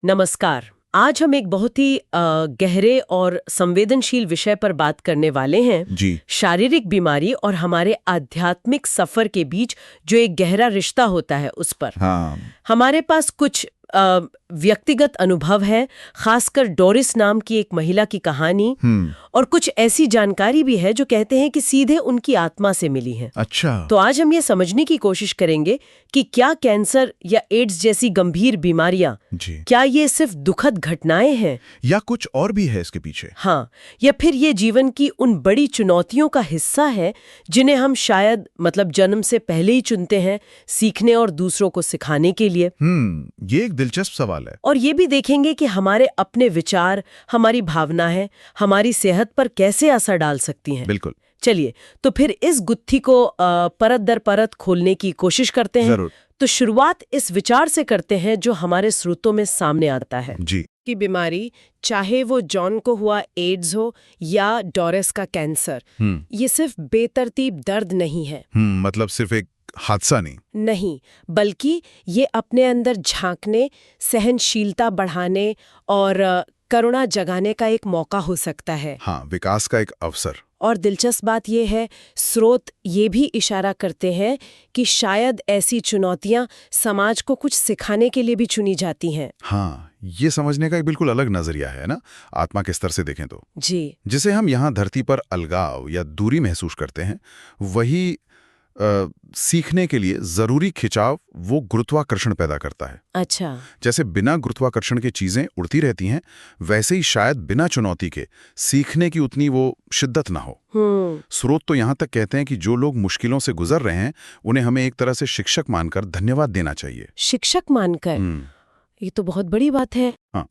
नमस्कार। आज हम एक बहुत ही गहरे और संवेदनशील विषय पर बात करने वाले हैं जी। शारीरिक बीमारी और हमारे आध्यात्मिक सफर के बीच जो एक गहरा रिश्ता होता है उस पर। हाँ। हमारे पास कुछ व्यक्तिगत अनुभव है, खासकर डोरिस नाम की एक महिला की कहानी और कुछ ऐसी जानकारी भी है जो कहते हैं कि सीधे उनकी आत्मा से मिली है। अच्छा। तो आज हम ये समझने की कोशिश करेंगे कि क्या कैंसर या एड्स जैसी गंभीर बीमारियां, जी। क्या ये सिर्फ दुखद घटनाएं हैं या कुछ और भी है इसके पीछे? हाँ, या फिर ये जीवन की उन बड़ी चुनौतियों का हिस्सा है जिन्हें हम शायद जन्म से पहले ही चुनते हैं, सीखने और दूसरों को सिखाने के लिए। ये एक दिलचस्प सवाल है। और ये भी देखेंगे कि हमारे अपने विचार, हमारी भावनाएं हमारी सेहत पर कैसे असर डाल सकती हैं। बिल्कुल। चलिए, तो फिर इस गुत्थी को परत दर परत खोलने की कोशिश करते हैं। जरूर। तो शुरुआत इस विचार से करते हैं जो हमारे स्रोतों में सामने आता है जी। की बीमारी, चाहे वो जॉन को हुआ एड्स हो या डोरिस का कैंसर, ये सिर्फ बेतरतीब दर्द नहीं है। मतलब सिर्फ एक हादसा नहीं, बल्कि ये अपने अंदर झांकने, सहनशीलता बढ़ाने और करुणा जगाने का एक मौका हो सकता है। हाँ, विकास का एक अवसर। और दिलचस्प बात यह है, स्रोत ये भी इशारा करते हैं कि शायद ऐसी चुनौतियां समाज को कुछ सिखाने के लिए भी चुनी जाती हैं। हाँ, ये समझने का एक बिल्कुल अलग नजरिया है ना, आत्मा के स्तर से देखें तो। जी। जिसे हम यहाँ धरती पर अलगाव या दूरी महसूस करते हैं, वही सीखने के लिए जरूरी खिंचाव वो गुरुत्वाकर्षण पैदा करता है। अच्छा। जैसे बिना गुरुत्वाकर्षण के चीजें उड़ती रहती हैं, वैसे ही शायद बिना चुनौती के सीखने की उतनी वो शिद्दत ना हो। स्रोत तो यहाँ तक कहते हैं कि जो लोग मुश्किलों से गुजर रहे हैं, उन्हें हमें एक तरह से शिक्षक मानकर धन्यवाद देना चाहिए। शिक्षक मानकर? ये तो बहुत बड़ी बात है। हाँ,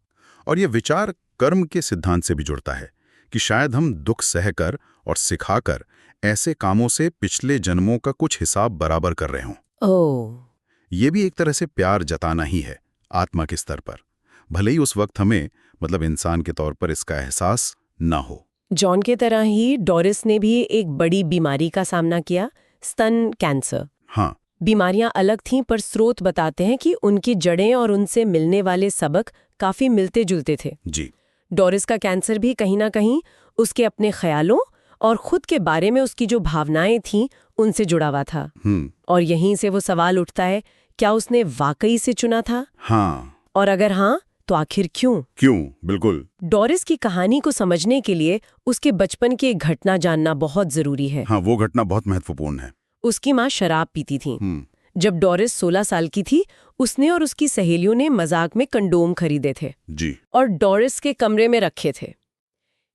और ये विचार कर्म के सिद्धांत से भी जुड़ता है कि शायद हम दुख सहकर और सिखाकर ऐसे कामों से पिछले जन्मों का कुछ हिसाब बराबर कर रहे हों। ये भी एक तरह से प्यार जताना ही है आत्मा के स्तर पर, भले ही उस वक्त हमें इंसान के तौर पर इसका एहसास ना हो। जॉन के तरह ही डोरिस ने भी एक बड़ी बीमारी का सामना किया, स्तन कैंसर। हाँ, बीमारियां अलग थीं, पर स्रोत बताते हैं कि उनकी जड़ें और उनसे मिलने वाले सबक काफी मिलते जुलते थे। जी। डोरिस का कैंसर भी कहीं ना कहीं उसके अपने ख्यालों और खुद के बारे में उसकी जो भावनाएं थीं उनसे जुड़ा हुआ था। और यहीं से वो सवाल उठता है, क्या उसने वाकई से चुना था? हाँ। और अगर हाँ, तो आखिर क्यों? बिल्कुल। डोरिस की कहानी को समझने के लिए उसके बचपन की एक घटना जानना बहुत जरूरी है। हाँ, वो घटना बहुत महत्वपूर्ण है। उसकी माँ शराब पीती थी। जब डोरिस 16 साल की थी, उसने और उसकी सहेलियों ने मजाक में कंडोम खरीदे थे। जी। और डोरिस के कमरे में रखे थे।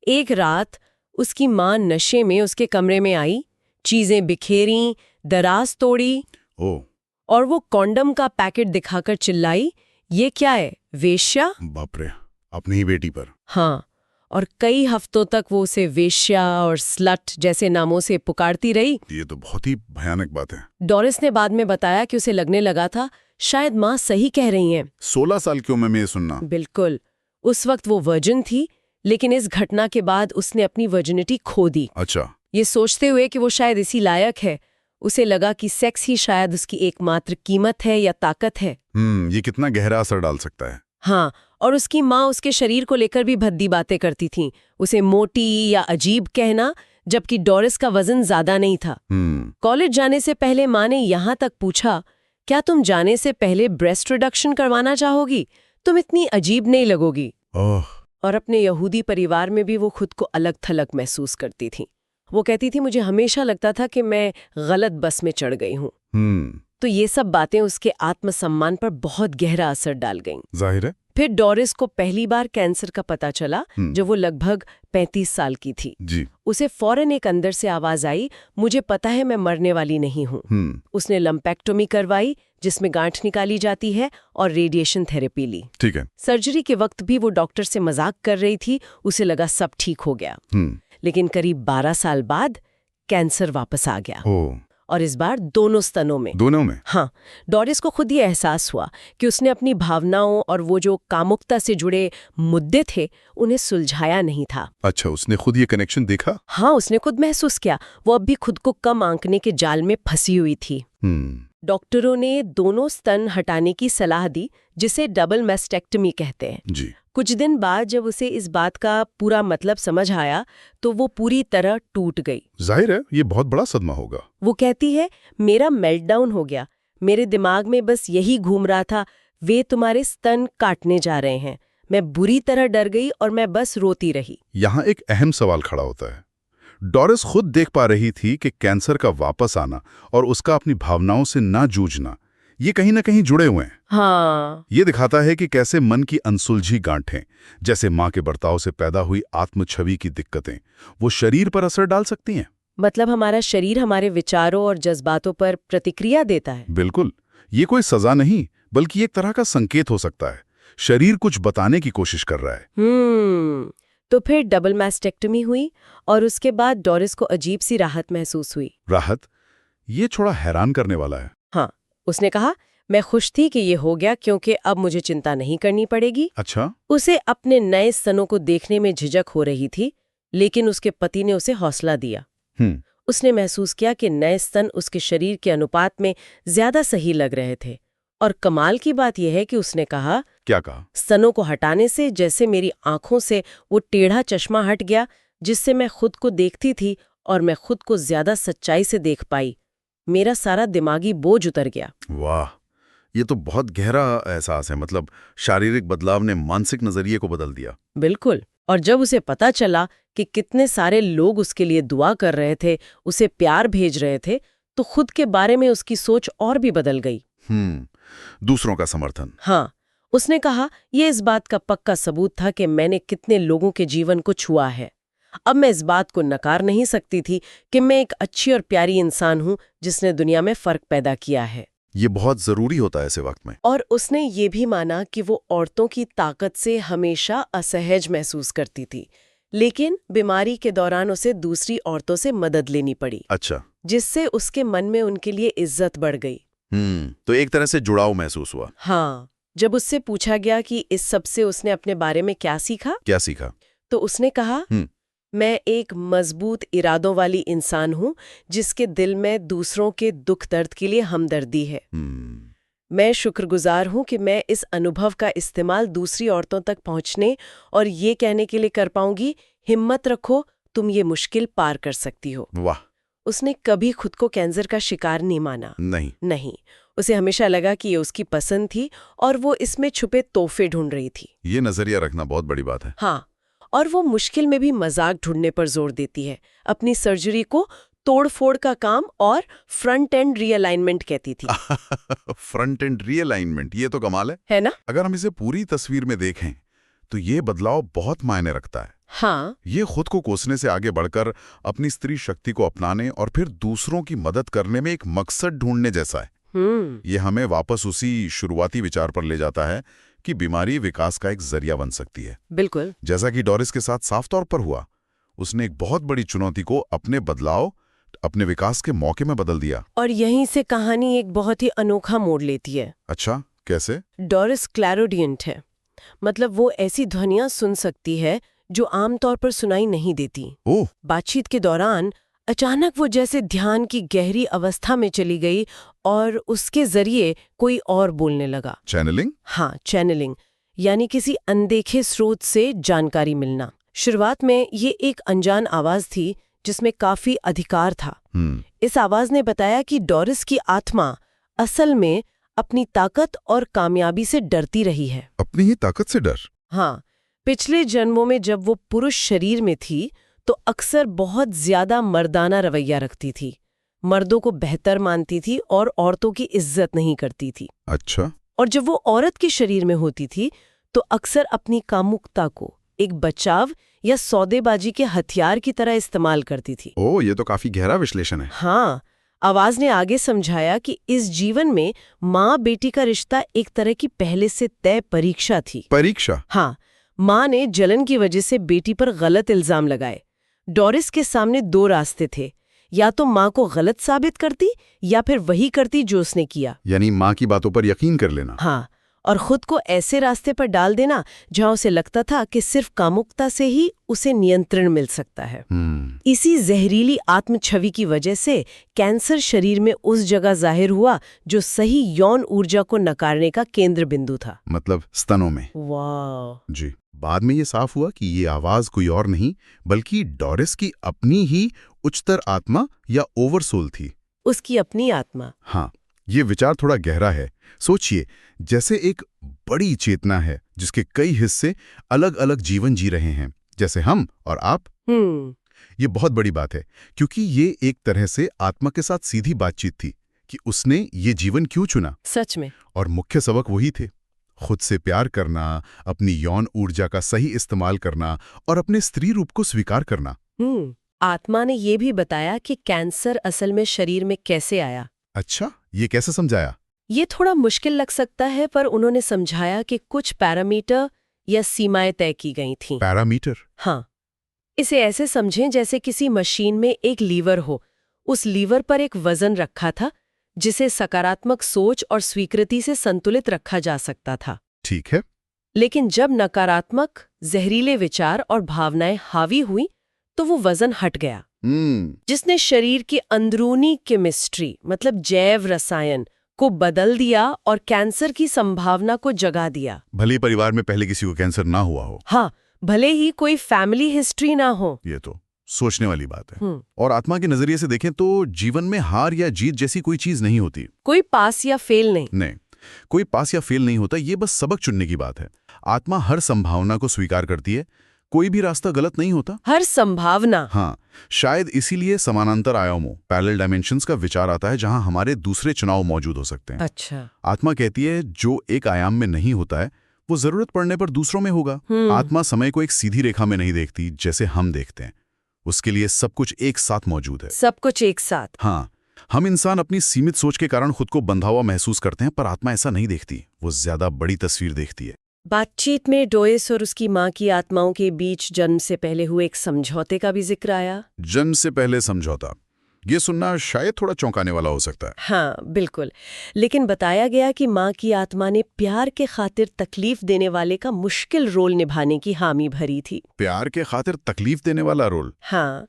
एक रात उसकी माँ नशे में उसके कमरे में आई, चीजें बिखेरी, दराज तोड़ी। और वो कॉन्डम का पैकेट दिखाकर चिल्लाई, ये क्या है, वेश्या? बाप रे, अपनी ही बेटी पर? हाँ, और कई हफ्तों तक वो उसे वेश्या और स्लट जैसे नामों से पुकारती रही। ये तो बहुत ही भयानक बात है। डोरिस ने बाद में बताया कि उसे लगने लगा था शायद माँ सही कह रही हैं। 16 साल की उम्र में ये सुनना? बिल्कुल। उस वक्त वो वर्जिन थी, लेकिन इस घटना के बाद उसने अपनी वर्जिनिटी खो दी। अच्छा। ये सोचते हुए कि वो शायद इसी लायक है, उसे लगा कि सेक्स ही शायद उसकी एकमात्र कीमत है या ताकत है। ये कितना गहरा असर डाल सकता है। हाँ, और उसकी माँ उसके शरीर को लेकर भी भद्दी बातें करती थीं, उसे मोटी या अजीब कहना, जबकि डोरिस का वजन ज्यादा नहीं था। कॉलेज जाने से पहले माँ ने यहाँ तक पूछा, क्या तुम जाने से पहले ब्रेस्ट रिडक्शन करवाना चाहोगी? तुम इतनी अजीब नहीं लगोगी। और अपने यहूदी परिवार में भी वो खुद को अलग थलग महसूस करती थी। वो कहती थी, मुझे हमेशा लगता था कि मैं गलत बस में चढ़ गई हूँ। तो ये सब बातें उसके आत्मसम्मान पर बहुत गहरा असर डाल गईं। जाहिर है। फिर डोरिस को पहली बार कैंसर का पता चला जब वो लगभग 35 साल की थी। जी। उसे फौरन एक अंदर से आवाज आई, मुझे पता है मैं मरने वाली नहीं हूँ। उसने लंपेक्टोमी करवाई, जिसमें गांठ निकाली जाती है, और रेडिएशन थेरेपी ली। ठीक है। सर्जरी के वक्त भी वो डॉक्टर से मजाक कर रही थी, उसे लगा सब ठीक हो गया। लेकिन करीब 12 साल बाद कैंसर वापस आ गया। और इस बार दोनों स्तनों में। हाँ, डोरिस को खुद ये एहसास हुआ कि उसने अपनी भावनाओं और वो जो कामुकता से जुड़े मुद्दे थे उन्हें सुलझाया नहीं था। अच्छा, उसने खुद ये कनेक्शन देखा? हाँ, उसने खुद महसूस किया वो अब भी खुद को कम आंकने के जाल में फंसी हुई थी। डॉक्टरों ने दोनों स्तन हटाने की सलाह दी, जिसे डबल मैस्टेक्टमी कहते हैं। जी। कुछ दिन बाद जब उसे इस बात का पूरा मतलब समझ आया तो वो पूरी तरह टूट गई। जाहिर है ये बहुत बड़ा सदमा होगा। वो कहती है, मेरा मेल्टडाउन हो गया। मेरे दिमाग में बस यही घूम रहा था, वे तुम्हारे स्तन काटने जा रहे हैं। मैं बुरी तरह डर गई और मैं बस रोती रही। यहाँ एक अहम सवाल खड़ा होता है। डोरिस खुद देख पा रही थी कि कैंसर का वापस आना और उसका अपनी भावनाओं से ना जूझना, ये कहीं ना कहीं जुड़े हुए हैं। हाँ, ये दिखाता है कि कैसे मन की अनसुलझी गांठें, जैसे माँ के बर्ताव से पैदा हुई आत्म छवि की दिक्कतें, वो शरीर पर असर डाल सकती हैं। मतलब हमारा शरीर हमारे विचारों और जज्बातों पर प्रतिक्रिया देता है। बिल्कुल, ये कोई सजा नहीं, बल्कि एक तरह का संकेत हो सकता है। शरीर कुछ बताने की कोशिश कर रहा है। तो फिर डबल मैस्टेक्टमी हुई और उसके बाद डोरिस को अजीब सी राहत महसूस हुई। राहत? ये थोड़ा हैरान करने वाला है। हाँ, उसने कहा, मैं खुश थी कि ये हो गया क्योंकि अब मुझे चिंता नहीं करनी पड़ेगी। अच्छा। उसे अपने नए स्तनों को देखने में झिझक हो रही थी, लेकिन उसके पति ने उसे हौसला दिया। उसने महसूस किया कि नए स्तन उसके शरीर के अनुपात में ज्यादा सही लग रहे थे। और कमाल की बात यह है कि उसने कहा, क्या कहा? स्तनों को हटाने से जैसे मेरी आंखों से वो टेढ़ा चश्मा हट गया जिससे मैं खुद को देखती थी, और मैं खुद को ज्यादा सच्चाई से देख पाई। मेरा सारा दिमागी बोझ उतर गया। वाह, ये तो बहुत गहरा एहसास है। मतलब शारीरिक बदलाव ने मानसिक नजरिए को बदल दिया। बिल्कुल। और जब उसे पता चला कि कितने सारे लोग उसके लिए दुआ कर रहे थे, उसे प्यार भेज रहे थे, तो खुद के बारे में उसकी सोच और भी बदल गई। दूसरों का समर्थन। हाँ, उसने कहा, यह इस बात का पक्का सबूत था कि मैंने कितने लोगों के जीवन को छुआ है। अब मैं इस बात को नकार नहीं सकती थी कि मैं एक अच्छी और प्यारी इंसान हूं जिसने दुनिया में फर्क पैदा किया है। ये बहुत जरूरी होता है ऐसे वक्त में। और उसने ये भी माना कि वो औरतों की ताकत से हमेशा असहज महसूस करती थी, लेकिन बीमारी के दौरान उसे दूसरी औरतों से मदद लेनी पड़ी। अच्छा। जिससे उसके मन में उनके लिए इज्जत बढ़ गई। तो एक तरह से जुड़ाव महसूस हुआ। हाँ, जब उससे पूछा गया कि इस सब से उसने अपने बारे में क्या सीखा, तो उसने कहा, मैं एक मजबूत इरादों वाली इंसान हूं जिसके दिल में दूसरों के दुख दर्द के लिए हमदर्दी है। मैं शुक्रगुजार हूं कि मैं इस अनुभव का इस्तेमाल दूसरी औरतों तक पहुंचने और ये कहने के लिए कर पाऊंगी, हिम्मत रखो, तुम ये मुश्किल पार कर सकती हो। वाह। उसने कभी खुद को कैंसर का शिकार नहीं माना। नहीं, उसे हमेशा लगा कि ये उसकी पसंद थी और वो इसमें छुपे तोहफे ढूंढ रही थी। ये नजरिया रखना बहुत बड़ी बात है। हाँ, और वो मुश्किल में भी मजाक ढूंढने पर जोर देती है। अपनी सर्जरी को तोड़-फोड़ का काम और फ्रंट एंड रीअलाइनमेंट कहती थी। फ्रंट एंड रीअलाइनमेंट, ये तो कमाल है ना? अगर हम इसे पूरी तस्वीर में देखें तो ये बदलाव बहुत मायने रखता है। हाँ, ये खुद को कोसने से आगे बढ़कर अपनी स्त्री शक्ति को अपनाने और फिर दूसरों की मदद करने में एक मकसद ढूंढने जैसा है। ये हमें वापस उसी शुरुआती विचार पर ले जाता है कि बीमारी विकास का एक जरिया बन सकती है। बिल्कुल। जैसा कि डोरिस के साथ साफ तौर पर हुआ, उसने एक बहुत बड़ी चुनौती को अपने बदलाव, अपने विकास के मौके में बदल दिया। और यहीं से कहानी एक बहुत ही अनोखा मोड़ लेती है। अच्छा, कैसे? डोरिस क्लैरोडियंट है, मतलब वो ऐसी ध्वनियां सुन सकती है जो आमतौर पर सुनाई नहीं देती। बातचीत के दौरान अचानक वो जैसे ध्यान की गहरी अवस्था में चली गई और उसके जरिए कोई और बोलने लगा। चैनलिंग? हाँ, चैनलिंग, यानी किसी अनदेखे स्रोत से जानकारी मिलना। शुरुआत में ये एक अनजान आवाज थी जिसमें काफी अधिकार था। इस आवाज ने बताया कि डोरिस की आत्मा असल में अपनी ताकत और कामयाबी से डरती रही है। अपनी ही ताकत से डर? हाँ, पिछले जन्मों में जब वो पुरुष शरीर में थी तो अक्सर बहुत ज्यादा मर्दाना रवैया रखती थी, मर्दों को बेहतर मानती थी और औरतों की इज्जत नहीं करती थी। अच्छा। और जब वो औरत के शरीर में होती थी तो अक्सर अपनी कामुकता को एक बचाव या सौदेबाजी के हथियार की तरह इस्तेमाल करती थी। ये तो काफी गहरा विश्लेषण है। हाँ, आवाज ने आगे समझाया कि इस जीवन में माँ बेटी का रिश्ता एक तरह की पहले से तय परीक्षा थी। परीक्षा? हाँ, माँ ने जलन की वजह से बेटी पर गलत इल्जाम लगाए। डोरिस के सामने दो रास्ते थे, या तो माँ को गलत साबित करती या फिर वही करती जो उसने किया, यानी माँ की बातों पर यकीन कर लेना। हाँ, और खुद को ऐसे रास्ते पर डाल देना जहां उसे लगता था कि सिर्फ कामुकता से ही उसे नियंत्रण मिल सकता है। इसी जहरीली आत्मछवि की वजह से कैंसर शरीर में उस जगह जाहिर हुआ जो सही यौन ऊर्जा को नकारने का केंद्र बिंदु था, मतलब स्तनों में। वाह जी। बाद में ये साफ हुआ कि ये आवाज कोई और नहीं बल्कि डोरिस की अपनी ही उच्चतर आत्मा या ओवरसोल थी। उसकी अपनी आत्मा। हाँ, ये विचार थोड़ा गहरा है। सोचिए, जैसे एक बड़ी चेतना है जिसके कई हिस्से अलग अलग जीवन जी रहे हैं, जैसे हम और आप। ये बहुत बड़ी बात है क्योंकि ये एक तरह से आत्मा के साथ सीधी बातचीत थी कि उसने ये जीवन क्यों चुना। सच में। और मुख्य सबक वही थे, खुद से प्यार करना, अपनी यौन ऊर्जा का सही इस्तेमाल करना और अपने स्त्री रूप को स्वीकार करना। आत्मा ने ये भी बताया कि कैंसर असल में शरीर में कैसे आया। अच्छा, ये कैसे समझाया? ये थोड़ा मुश्किल लग सकता है, पर उन्होंने समझाया कि कुछ पैरामीटर या सीमाएं तय की गई थीं। पैरामीटर? हाँ, इसे ऐसे समझें जैसे किसी मशीन में एक लीवर हो। उस लीवर पर एक वजन रखा था जिसे सकारात्मक सोच और स्वीकृति से संतुलित रखा जा सकता था। ठीक है। लेकिन जब नकारात्मक, जहरीले विचार और भावनाएं हावी हुई तो वो वजन हट गया, जिसने शरीर की अंदरूनी केमिस्ट्री मतलब जैव रसायन को बदल दिया और कैंसर की संभावना को जगा दिया। भले परिवार में पहले किसी को कैंसर ना हुआ हो। हाँ, भले ही कोई फैमिली हिस्ट्री ना हो। ये तो सोचने वाली बात है। और आत्मा के नजरिए से देखें तो जीवन में हार या जीत जैसी कोई चीज नहीं होती। कोई पास या फेल नहीं। कोई पास या फेल नहीं होता, ये बस सबक चुनने की बात है। आत्मा हर संभावना को स्वीकार करती है, कोई भी रास्ता गलत नहीं होता। हर संभावना। हाँ, शायद इसीलिए समानांतर आयामों, पैरेलल डायमेंशंस का विचार आता है जहां हमारे दूसरे चुनाव मौजूद हो सकते हैं। अच्छा। आत्मा कहती है जो एक आयाम में नहीं होता है वो जरूरत पड़ने पर दूसरों में होगा। आत्मा समय को एक सीधी रेखा में नहीं देखती जैसे हम देखते हैं। उसके लिए सब कुछ एक साथ मौजूद है। सब कुछ एक साथ। हाँ, हम इंसान अपनी सीमित सोच के कारण खुद को बंधा हुआ महसूस करते हैं, पर आत्मा ऐसा नहीं देखती। वो ज्यादा बड़ी तस्वीर देखती है। बातचीत में डोरिस और उसकी माँ की आत्माओं के बीच जन्म से पहले हुए एक समझौते का भी जिक्र आया। जन्म से पहले समझौता, ये सुनना शायद थोड़ा चौंकाने वाला हो सकता है। हाँ, बिल्कुल। लेकिन बताया गया कि माँ की आत्मा ने प्यार के खातिर तकलीफ देने वाले का मुश्किल रोल निभाने की हामी भरी थी। प्यार के खातिर तकलीफ देने वाला रोल? हाँ,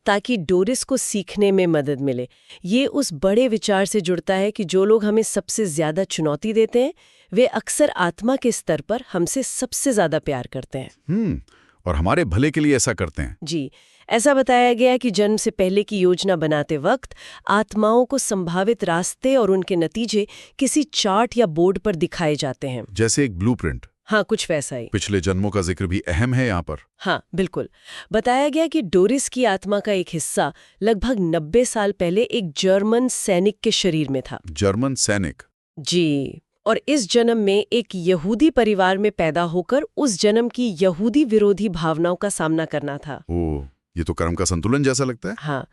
ताकि डोरिस को सीखने में मदद मिले। ये उस बड़े विचार से जुड़ता है कि जो लोग हमें सबसे ज्यादा चुनौती देते हैं वे अक्सर आत्मा के स्तर पर हमसे सबसे ज्यादा प्यार करते हैं। और हमारे भले के लिए ऐसा करते हैं। जी, ऐसा बताया गया कि जन्म से पहले की योजना बनाते वक्त आत्माओं को संभावित रास्ते और उनके नतीजे किसी चार्ट या बोर्ड पर दिखाए जाते हैं, जैसे एक ब्लूप्रिंट। हाँ, कुछ वैसा ही। पिछले जन्मों का जिक्र भी अहम है यहाँ पर। हाँ, बिल्कुल। बताया गया कि डोरिस की आत्मा का एक हिस्सा लगभग 90 साल पहले एक जर्मन सैनिक के शरीर में था। जर्मन सैनिक? जी, और इस जन्म में एक यहूदी परिवार में पैदा होकर उस जन्म की यहूदी विरोधी भावनाओं का सामना करना था। ओह, ये तो कर्म का संतुलन जैसा लगता है। हाँ,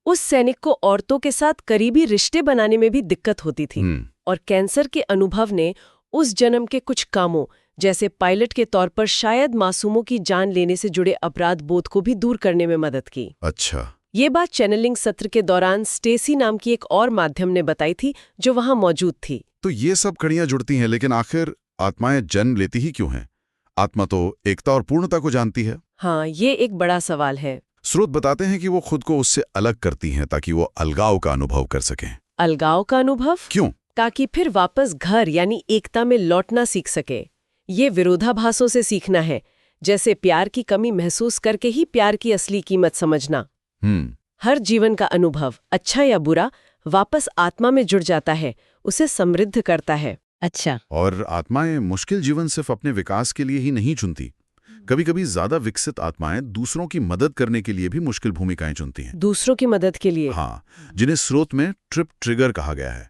उस सैनिक को औरतों के साथ करीबी रिश्ते बनाने में भी दिक्कत होती थी। और कैंसर के अनुभव ने उस जन्म के कुछ कामों जैसे पायलट के तौर पर शायद मासूमों की जान लेने से जुड़े अपराध बोध को भी दूर करने में मदद की। अच्छा। ये बात चैनलिंग सत्र के दौरान स्टेसी नाम की एक और माध्यम ने बताई थी जो वहां मौजूद थी। तो ये सब कड़ियां जुड़ती हैं, लेकिन आखिर आत्माएं जन्म लेती ही क्यों हैं? आत्मा तो एकता और पूर्णता को जानती है। हाँ, ये एक बड़ा सवाल है। स्रोत बताते हैं कि वो खुद को उससे अलग करती हैं ताकि वो अलगाव का अनुभव कर सकें। अलगाव का अनुभव? क्यों? ताकि फिर वापस घर यानी एकता में लौटना सीख सके। ये विरोधाभासों से सीखना है, जैसे प्यार की कमी महसूस करके ही प्यार की असली कीमत समझना। हर जीवन का अनुभव, अच्छा या बुरा, वापस आत्मा में जुड़ जाता है, उसे समृद्ध करता है। अच्छा। और आत्माएं मुश्किल जीवन सिर्फ अपने विकास के लिए ही नहीं चुनती। कभी कभी ज्यादा विकसित आत्माएं दूसरों की मदद करने के लिए भी मुश्किल भूमिकाएं चुनती हैं। दूसरों की मदद के लिए? हाँ, जिन्हें स्रोत में ट्रिप ट्रिगर कहा गया है।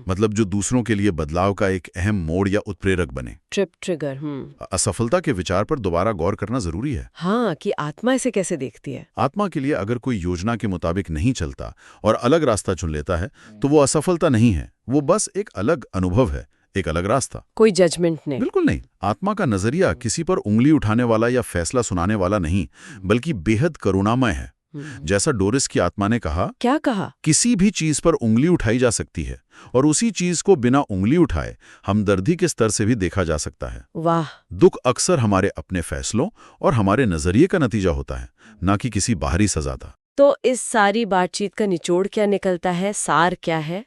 मतलब जो दूसरों के लिए बदलाव का एक अहम मोड़ या उत्प्रेरक बने। Trip trigger. असफलता के विचार पर दोबारा गौर करना जरूरी है। हाँ, कि आत्मा इसे कैसे देखती है। आत्मा के लिए अगर कोई योजना के मुताबिक नहीं चलता और अलग रास्ता चुन लेता है तो वो असफलता नहीं है, वो बस एक अलग अनुभव है, एक अलग रास्ता। कोई जजमेंट नहीं। बिल्कुल नहीं। आत्मा का नजरिया किसी पर उंगली उठाने वाला या फैसला सुनाने वाला नहीं, बल्कि बेहद करुणामय है। जैसा डोरिस की आत्मा ने कहा, क्या कहा? किसी भी चीज पर उंगली उठाई जा सकती है और उसी चीज को बिना उंगली उठाए हमदर्दी के स्तर से भी देखा जा सकता है। वाह! दुख अक्सर हमारे अपने फैसलों और हमारे नजरिए का नतीजा होता है, ना कि किसी बाहरी सजा का। तो इस सारी बातचीत का निचोड़ क्या निकलता है, सार क्या है?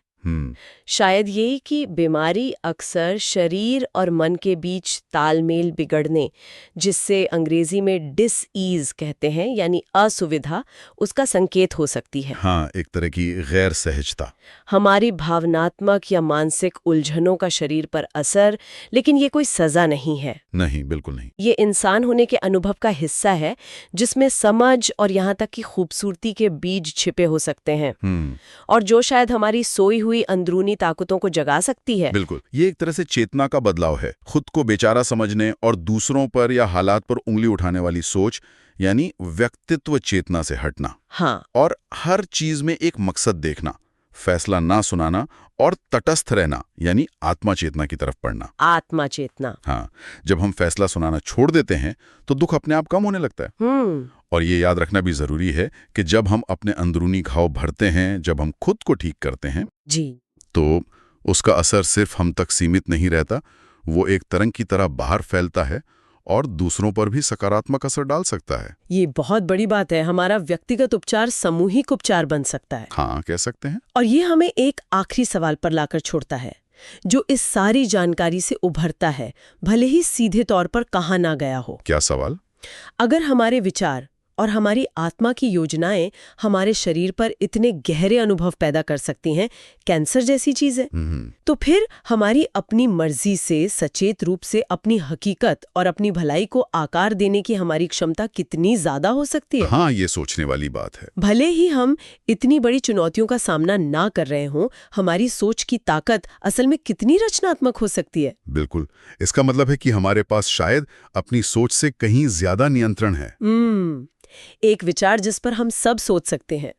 शायद यही कि बीमारी अक्सर शरीर और मन के बीच तालमेल बिगड़ने, जिससे अंग्रेजी में डिसईज कहते हैं, यानी असुविधा, उसका संकेत हो सकती है। हाँ, एक तरह की गैर सहजता। हमारी भावनात्मक या मानसिक उलझनों का शरीर पर असर, लेकिन ये कोई सजा नहीं है। नहीं, बिल्कुल नहीं। ये इंसान होने के अनुभव का हिस्सा है, जिसमें समझ और यहाँ तक कि खूबसूरती के बीज छिपे हो सकते हैं, और जो शायद हमारी सोई हुई अंदरूनी ताकतों को जगा सकती है। बिल्कुल, ये एक तरह से चेतना का बदलाव है। खुद को बेचारा समझने और दूसरों पर या हालात पर उंगली उठाने वाली सोच, यानी व्यक्तित्व चेतना से हटना। हाँ। और हर चीज में एक मकसद देखना, फैसला ना सुनाना और तटस्थ रहना, यानी आत्मा चेतना की तरफ पढ़ना। आत्मा चेतना। हाँ, जब हम फैसला सुनाना छोड़ देते हैं तो दुख अपने आप कम होने लगता है। और ये याद रखना भी जरूरी है कि जब हम अपने अंदरूनी घाव भरते हैं, जब हम खुद को ठीक करते हैं जी, तो उसका असर सिर्फ हम तक सीमित नहीं रहता, वो एक तरंग की तरह बाहर फैलता है और दूसरों पर भी सकारात्मक असर डाल सकता है। ये बहुत बड़ी बात है। हमारा व्यक्तिगत उपचार सामूहिक उपचार बन सकता है। हाँ, कह सकते हैं। और ये हमें एक आखिरी सवाल पर लाकर छोड़ता है, जो इस सारी जानकारी से उभरता है, भले ही सीधे तौर पर कहा ना गया हो। क्या सवाल? अगर हमारे विचार और हमारी आत्मा की योजनाएं हमारे शरीर पर इतने गहरे अनुभव पैदा कर सकती हैं, कैंसर जैसी चीज है, तो फिर हमारी अपनी मर्जी से सचेत रूप से अपनी हकीकत और अपनी भलाई को आकार देने की हमारी क्षमता कितनी ज्यादा हो सकती है? हाँ, ये सोचने वाली बात है। भले ही हम इतनी बड़ी चुनौतियों का सामना ना कर रहे हों, हमारी सोच की ताकत असल में कितनी रचनात्मक हो सकती है। बिल्कुल, इसका मतलब है कि हमारे पास शायद अपनी सोच से कहीं ज्यादा नियंत्रण है। एक विचार जिस पर हम सब सोच सकते हैं।